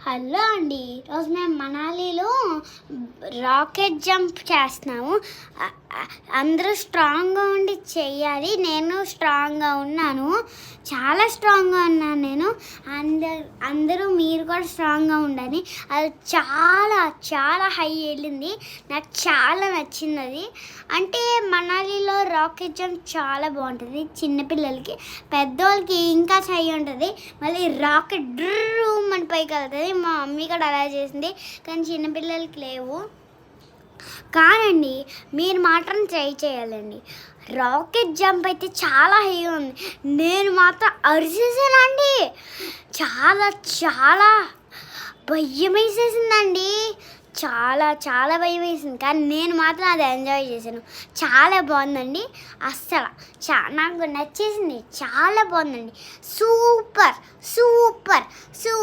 Hello అండి. ఈరోజు మేము మనాలిలో రాకెట్ జంప్ చేస్తున్నాము. అందరూ స్ట్రాంగ్గా ఉండి చెయ్యాలి. నేను స్ట్రాంగ్గా ఉన్నాను, చాలా స్ట్రాంగ్గా ఉన్నాను నేను. అందరూ మీరు కూడా స్ట్రాంగ్గా ఉండాలి. అది చాలా చాలా హై వెళ్ళింది, నాకు చాలా నచ్చింది అది. అంటే మనాలిలో రాకెట్ జంప్ చాలా బాగుంటుంది. చిన్నపిల్లలకి, పెద్దవాళ్ళకి ఇంకా చెయ్యి ఉంటుంది. మళ్ళీ రాకెట్ డ్రూమ్ అని పైకి వెళ్తుంది. మా మమ్మీ కూడా అలా చేసింది, కానీ చిన్నపిల్లలకి లేవు. కానండి, మీరు మాత్రం ట్రై చేయాలండి. రాకెట్ జంప్ అయితే చాలా హై ఉంది. నేను మాత్రం అరిసేసానండి. చాలా చాలా భయం వేసేసిందండి. చాలా చాలా భయం వేసింది, కానీ నేను మాత్రం అది ఎంజాయ్ చేశాను. చాలా బాగుందండి. అస్సలు నాకు నచ్చేసింది. చాలా బాగుందండి. Super super super.